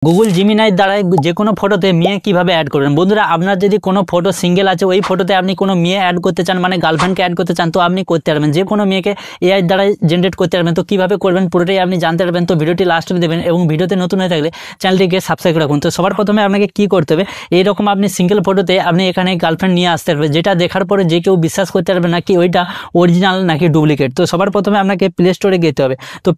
Google Gemini দ্বারা যে কোনো ফটোতে মেয়ে কিভাবে অ্যাড করবেন। বন্ধুরা, আপনার যদি কোনো ফটো সিঙ্গেল আছে, ওই ফটোতে আপনি কোনো মেয়ে অ্যাড করতে চান, মানে গার্লফ্রেন্ডকে অ্যাড করতে চান, তো আপনি করতে পারবেন। যে কোনো মেয়েকে এআই দ্বারা জেনারেট করতে পারবেন। তো কীভাবে করবেন পুরোটাই আপনি জানতে পারবেন। তো ভিডিওটি লাস্ট অবধি দেবেন এবং ভিডিওতে নতুন হয়ে থাকলে চ্যানেলটিকে সাবস্ক্রাইব রাখুন। তো সবার প্রথমে আপনাকে কী করতে হবে, এইরকম আপনি সিঙ্গেল ফটোতে আপনি এখানে গার্লফ্রেন্ড নিয়ে আসতে পারবেন, যেটা দেখার পরে যে কেউ বিশ্বাস করতে পারবে না কি ওইটা অরিজিনাল নাকি ডুপ্লিকেট। তো সবার প্রথমে আপনাকে প্লে স্টোরে যেতে হবে। তো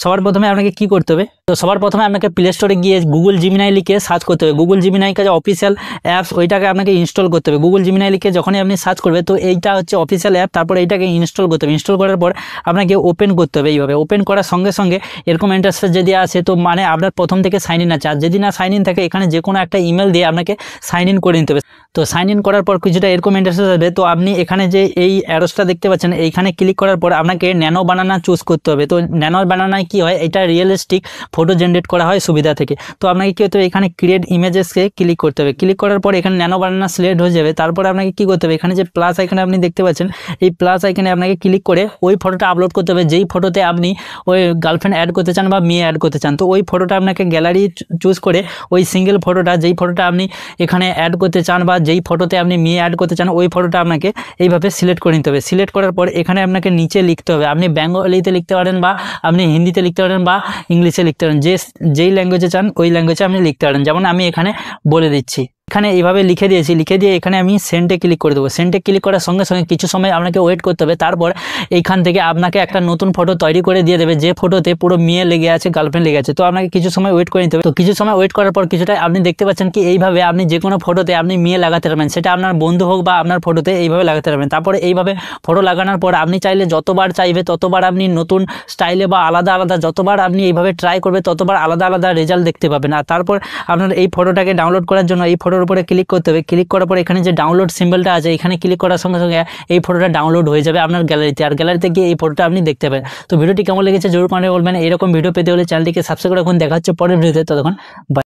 সবার প্রথমে আপনাকে কী করতে হবে, তো সবার প্রথমে আপনাকে প্লে স্টোরে গিয়ে গুগল জিমিনাই লিখে সার্চ করতে হবে। গুগল জিমিনাই কাছে অফিসিয়াল অ্যাপস, ওইটাকে আপনাকে ইনস্টল করতে হবে। গুগল জিমিনাই লিখে যখনই আপনি সার্চ করবে, তো এইটা হচ্ছে অফিসিয়াল অ্যাপ। তারপর এইটাকে ইনস্টল করতে হবে। ইনস্টল করার পর আপনাকে ওপেন করতে হবে। এইভাবে ওপেন করার সঙ্গে সঙ্গে এরকম ইন্টারফেস যদি আসে, তো মানে আপনার প্রথম থেকে সাইন ইন আছে। আর যদি না সাইন ইন থাকে, এখানে যে কোনো একটা ইমেল দিয়ে আপনাকে সাইন ইন করে নিতে হবে। তো সাইন ইন করার পর কিছুটা এরকম ইন্টারফেস আসবে। তো আপনি এখানে যে এই অ্যারোসটা দেখতে পাচ্ছেন, এইখানে ক্লিক করার পর আপনাকে ন্যানো বানানা চুজ করতে হবে। তো ন্যানো বানানায় কী হয়, এটা রিয়েলিস্টিক ফটো জেনারেট করা হয় সুবিধা থেকে। তো আপনাকে কী হতে হবে, এখানে ক্রিয়েট ইমেজেসকে ক্লিক করতে হবে। ক্লিক করার পর এখানে ন্যানো বানানা সিলেক্ট হয়ে যাবে। তারপরে আপনাকে কী করতে হবে, এখানে যে প্লাস আইকনে আপনি দেখতে পাচ্ছেন, এই প্লাস আইকনে আপনাকে ক্লিক করে ওই ফটোটা আপলোড করতে হবে, যেই ফটোতে আপনি ওই গার্লফ্রেন্ড অ্যাড করতে চান বা মেয়ে অ্যাড করতে চান। তো ওই ফটোটা আপনাকে গ্যালারি চুজ করে ওই সিঙ্গেল ফটোটা, যেই ফটোটা আপনি এখানে অ্যাড করতে চান বা যেই ফটোতে আপনি মেয়ে অ্যাড করতে চান, ওই ফটোটা আপনাকে এইভাবে সিলেক্ট করে নিতে হবে। সিলেক্ট করার পর এখানে আপনাকে নিচে লিখতে হবে, আপনি বেঙ্গলিতে লিখতে পারেন বা আপনি হিন্দিতে লিখতে পারেন বা ইংলিশে লিখতে পারেন, যেই ল্যাঙ্গুয়েজে চান ওই ল্যাঙ্গুয়েজে আপনি লিখতে পারেন। যেমন আমি এখানে বলে দিচ্ছি, এখানে এইভাবে লিখে দিয়েছি। লিখে দিয়ে এখানে আমি সেন্ডে ক্লিক করে দেবো। সেন্ডে ক্লিক করার সঙ্গে সঙ্গে কিছু সময় আপনাকে ওয়েট করতে হবে। তারপর এইখান থেকে আপনাকে একটা নতুন ফটো তৈরি করে দিয়ে দেবে, যে ফটোতে পুরো মেয়ে লেগে আছে, গার্লফ্রেন্ড লেগে আছে। তো আপনাকে কিছু সময় ওয়েট করে নিতে হবে। তো কিছু সময় ওয়েট করার পর কিছুটা আপনি দেখতে পাচ্ছেন কি এইভাবে আপনি যে কোনো ফটোতে আপনি মেয়ে লাগাতে পারবেন, সেটা আপনার বন্ধু হোক বা আপনার ফটোতে এইভাবে লাগাতে পারবেন। তারপরে এইভাবে ফটো লাগানোর পর আপনি চাইলে যতবার চাইবে ততবার আপনি নতুন স্টাইলে বা আলাদা আলাদা যতবার আপনি এইভাবে ট্রাই করবে, ততবার আলাদা আলাদা রেজাল্ট দেখতে পাবেন। আর তারপর আপনার এই ফটোটাকে ডাউনলোড করার জন্য এই ফটোর উপরে ক্লিক করতে হবে। ক্লিক করার পর এখানে যে ডাউনলোড সিম্বলটা আছে, এখানে ক্লিক করার সঙ্গে সঙ্গে এই ফটোটা ডাউনলোড হয়ে যাবে আপনার গ্যালারিতে। আর গ্যালারিতে গিয়ে এই ফটোটা আপনি দেখতে পাবেন। তো ভিডিওটি কেমন লেগেছে জরুর কমেন্টে বলবেন। এরকম ভিডিও পেতে হলে চ্যানেলটিকে সাবস্ক্রাইব রাখুন। দেখা হচ্ছে পরের ভিডিওতে, ততক্ষণ বাই।